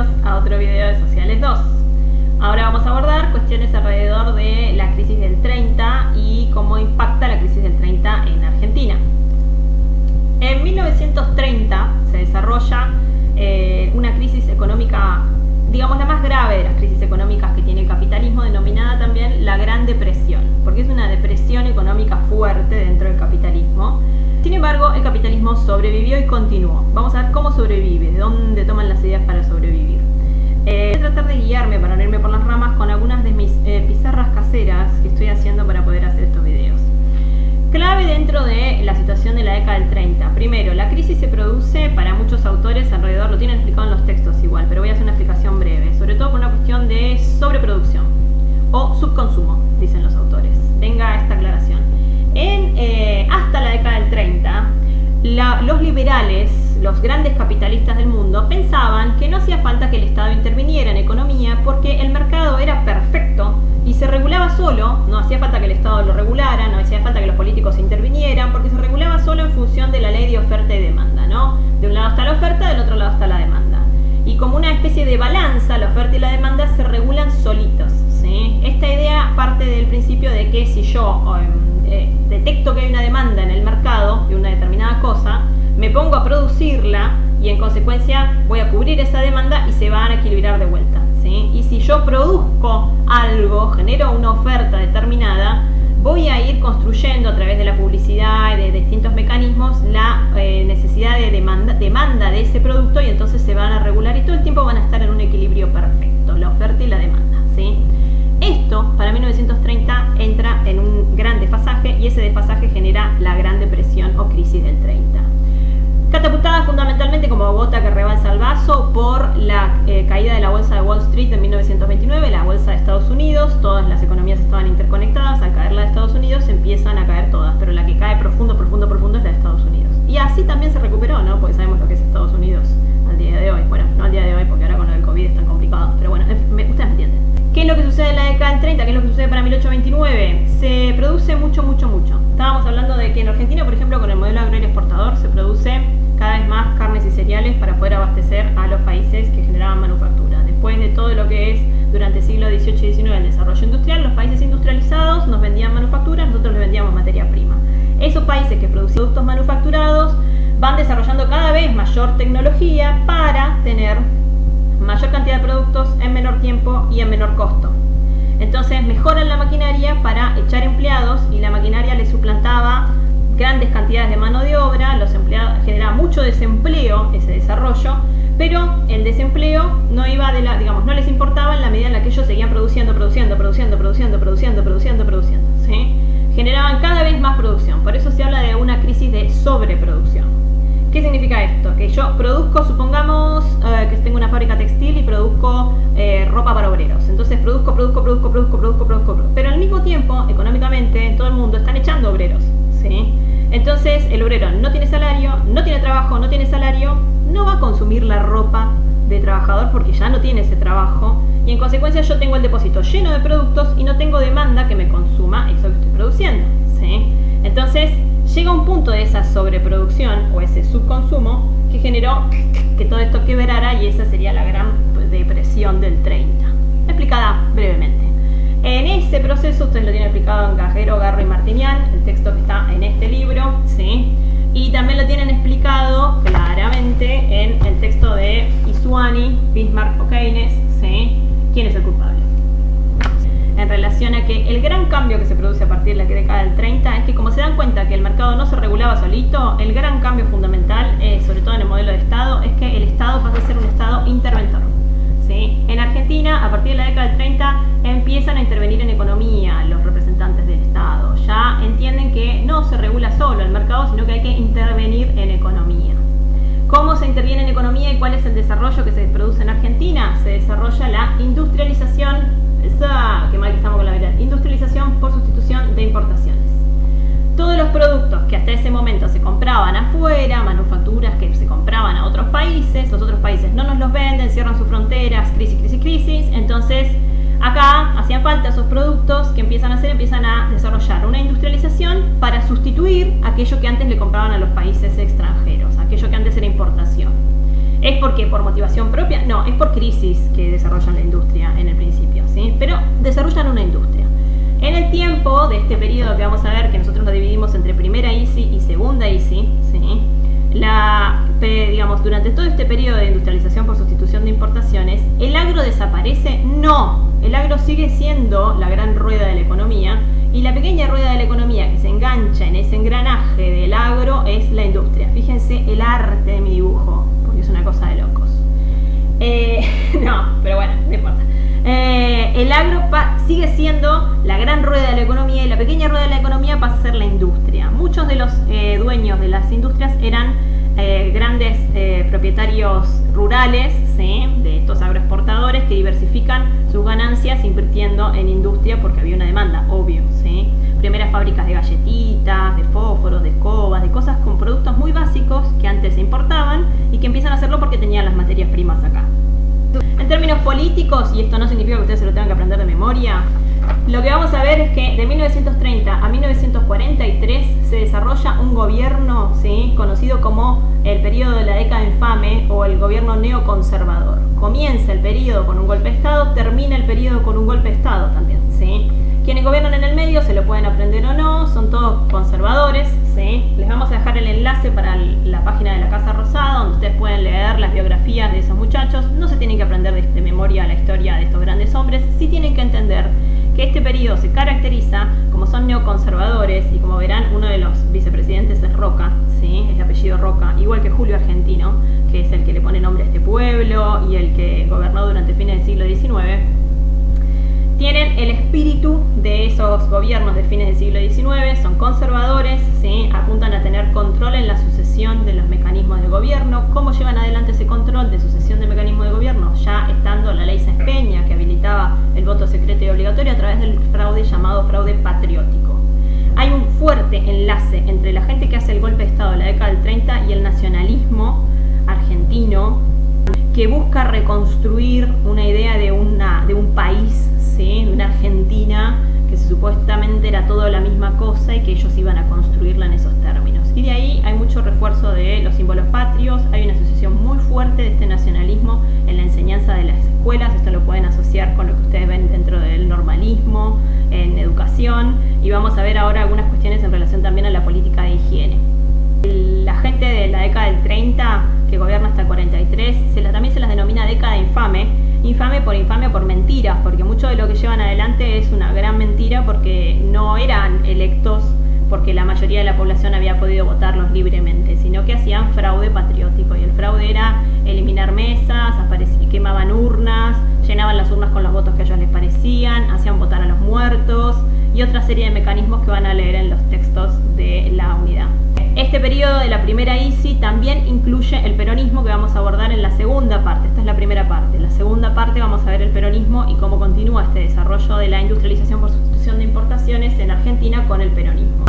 bienvenidos a otro video de Sociales 2. Ahora vamos a abordar cuestiones alrededor de la crisis del 30 y cómo impacta la crisis del 30 en Argentina. En 1930 se desarrolla una crisis económica, digamos la más grave de las crisis económicas que tiene el capitalismo, denominada también la Gran Depresión, porque es una depresión económica fuerte dentro del capitalismo. Sin embargo, el capitalismo sobrevivió y continuó. Vamos a ver cómo sobrevive, de dónde toman las ideas para sobrevivir. Voy a tratar de guiarme para no irme por las ramas con algunas de mis pizarras caseras que estoy haciendo para poder hacer estos videos. Clave dentro de la situación de la década del 30. Primero, la crisis se produce para muchos autores alrededor, lo tienen explicado en los textos igual, pero voy a hacer una explicación breve, sobre todo por una cuestión de sobreproducción o subconsumo, dicen los autores. Venga esta aclaración. Hasta la década del 30, los liberales, los grandes capitalistas del mundo, pensaban que no hacía falta que el Estado interviniera en economía porque el mercado era perfecto y se regulaba solo. No hacía falta que el Estado lo regulara, no hacía falta que los políticos intervinieran, porque se regulaba solo en función de la ley de oferta y demanda, ¿no? De un lado está la oferta, del otro lado está la demanda. Y como una especie de balanza, la oferta y la demanda se regulan solitos, ¿sí? Esta idea parte del principio de que si yo detecto que hay una demanda en el mercado de una determinada cosa, me pongo a producirla y en consecuencia voy a cubrir esa demanda y se van a equilibrar de vuelta, ¿sí? Y si yo produzco algo, genero una oferta determinada, voy a ir construyendo a través de la publicidad y de distintos mecanismos la necesidad de demanda de ese producto, y entonces se van a regular y todo el tiempo van a estar en un equilibrio perfecto, la oferta y la demanda, ¿sí? Esto para 1930 entra en un gran desfasaje y ese desfasaje genera la Gran Depresión o crisis del 30. Catapultada fundamentalmente como gota que rebalsa el vaso por la caída de la bolsa de Wall Street en 1929, la bolsa de Estados Unidos. Todas las economías estaban interconectadas. Al caer la de Estados Unidos empiezan a caer todas, pero la que cae profundo es la de Estados Unidos. Y así también se recuperó, ¿no? Porque sabemos lo que es Estados Unidos al día de hoy. Bueno, no al día de hoy porque ahora con el COVID es tan complicado, pero bueno, ustedes me entienden. ¿Qué es lo que sucede en la década del 30? ¿Qué es lo que sucede para 1829? Se produce mucho. Estábamos hablando de que en Argentina, por ejemplo, con el modelo agrario exportador, se produce cada vez más carnes y cereales para poder abastecer a los países que generaban manufactura. Después de todo lo que es durante el siglo XVIII y XIX el desarrollo industrial, los países industrializados nos vendían manufacturas, nosotros les vendíamos materia prima. Esos países que producían productos manufacturados van desarrollando cada vez mayor tecnología para tener mayor cantidad de productos en menor tiempo y en menor costo. Entonces mejoran la maquinaria para echar empleados y la maquinaria les suplantaba grandes cantidades de mano de obra, los empleados generaba mucho desempleo, ese desarrollo, pero el desempleo no iba no les importaba en la medida en la que ellos seguían produciendo, ¿sí? Generaban cada vez más producción, por eso se habla de una crisis de sobreproducción. ¿Qué significa esto? Que yo produzco, supongamos que tengo una fábrica textil y produzco ropa para obreros. Entonces produzco, pero al mismo tiempo, económicamente, en todo el mundo están echando obreros, ¿sí? Entonces el obrero no tiene salario, no tiene trabajo, no va a consumir la ropa de trabajador porque ya no tiene ese trabajo, y en consecuencia yo tengo el depósito lleno de productos y no tengo demanda que me consuma eso que estoy produciendo, ¿sí? Entonces llega un punto de esa sobreproducción o ese subconsumo que generó que todo esto quebrara, y esa sería la Gran Depresión del 30, explicada brevemente. En ese proceso, ustedes lo tienen explicado en Gajero, Garro y Martinian, el texto que está en este libro, ¿sí? Y también lo tienen explicado claramente en el texto de Isuani, Bismarck o Keynes, ¿sí? ¿Quién es el culpable? En relación a que el gran cambio que se produce a partir de la década del 30 es que, como se dan cuenta que el mercado no se regulaba solito, el gran cambio fundamental, sobre todo en el modelo de Estado, es que el Estado pasa a ser un Estado interventor, ¿sí? En Argentina, a partir de la década del 30, empiezan a intervenir en economía los representantes del Estado. Ya entienden que no se regula solo el mercado, sino que hay que intervenir en economía. ¿Cómo se interviene en economía y cuál es el desarrollo que se produce en Argentina? Se desarrolla la industrialización. Qué mal que estamos con la verdad. Industrialización por sustitución de importaciones. Todos los productos que hasta ese momento se compraban afuera, manufacturas que se compraban a otros países, los otros países no nos los venden, cierran sus fronteras, crisis. Entonces acá hacían falta esos productos que empiezan a desarrollar una industrialización para sustituir aquello que antes le compraban a los países extranjeros, aquello que antes era importación. ¿Es porque por motivación propia? No, es por crisis que desarrollan la industria en el principio, ¿sí? Pero desarrollan una industria. En el tiempo de este periodo que vamos a ver, que nosotros lo dividimos entre primera ISI y segunda ISI, ¿sí? Digamos, durante todo este periodo de industrialización por sustitución de importaciones, ¿el agro desaparece? No, el agro sigue siendo la gran rueda de la economía, y la pequeña rueda de la economía que se engancha en ese engranaje del agro es la industria. Fíjense el arte de mi dibujo, porque es una cosa de locos. No, pero bueno, no importa. El agro sigue siendo la gran rueda de la economía, y la pequeña rueda de la economía pasa a ser la industria. Muchos de los dueños de las industrias eran grandes propietarios rurales, ¿sí? De estos agroexportadores que diversifican sus ganancias invirtiendo en industria porque había una demanda, obvio, ¿sí? Primeras fábricas de galletitas, de fósforos, de escobas, de cosas con productos muy básicos que antes se importaban y que empiezan a hacerlo porque tenían las materias primas acá. En términos políticos, y esto no significa que ustedes se lo tengan que aprender de memoria, lo que vamos a ver es que de 1930 a 1943 se desarrolla un gobierno, ¿sí? Conocido como el periodo de la década infame o el gobierno neoconservador. Comienza el periodo con un golpe de Estado, termina el periodo con un golpe de Estado también, ¿sí? Quienes gobiernan en el medio se lo pueden aprender o no, son todos conservadores, ¿sí? Les vamos a dejar el enlace para la página de la Casa Rosada, donde ustedes pueden leer las biografías de esos muchachos. No se tienen que aprender de memoria la historia de estos grandes hombres, sí tienen que entender que este periodo se caracteriza, como son neoconservadores, y como verán, uno de los vicepresidentes es Roca, ¿sí? Es de apellido Roca, igual que Julio Argentino, que es el que le pone nombre a este pueblo y el que gobernó durante fines del siglo XIX. Tienen el espíritu de esos gobiernos de fines del siglo XIX, son conservadores, ¿sí? Apuntan a tener control en la sucesión de los mecanismos de gobierno. ¿Cómo llevan adelante ese control de sucesión de mecanismos de gobierno? Ya estando la ley Sáenz Peña, que habilitaba el voto secreto y obligatorio a través del fraude llamado fraude patriótico. Hay un fuerte enlace entre la gente que hace el golpe de Estado en la década del 30 y el nacionalismo argentino, que busca reconstruir una idea de un país, ¿sí? De una Argentina que supuestamente era todo la misma cosa y que ellos iban a construirla en esos términos. Y de ahí hay mucho refuerzo de los símbolos patrios, hay una asociación muy fuerte de este nacionalismo en la enseñanza de las escuelas. Esto lo pueden asociar con lo que ustedes ven dentro del normalismo, en educación, y vamos a ver ahora algunas cuestiones en relación también a la política de higiene. La gente de la década del 30, que gobierna hasta el 43, también se las denomina década infame. Infame por mentiras, porque mucho de lo que llevan adelante es una gran mentira, porque no eran electos porque la mayoría de la población había podido votarlos libremente, sino que hacían fraude patriótico, y el fraude era eliminar mesas, quemaban urnas, llenaban las urnas con los votos que a ellos les parecían, hacían votar a los muertos y otra serie de mecanismos que van a leer en los textos de la unidad. Este periodo de la primera ISI también incluye el peronismo, que vamos a abordar en la segunda parte. Esta es la primera parte. En la segunda parte vamos a ver el peronismo y cómo continúa este desarrollo de la industrialización por sustitución de importaciones en Argentina con el peronismo.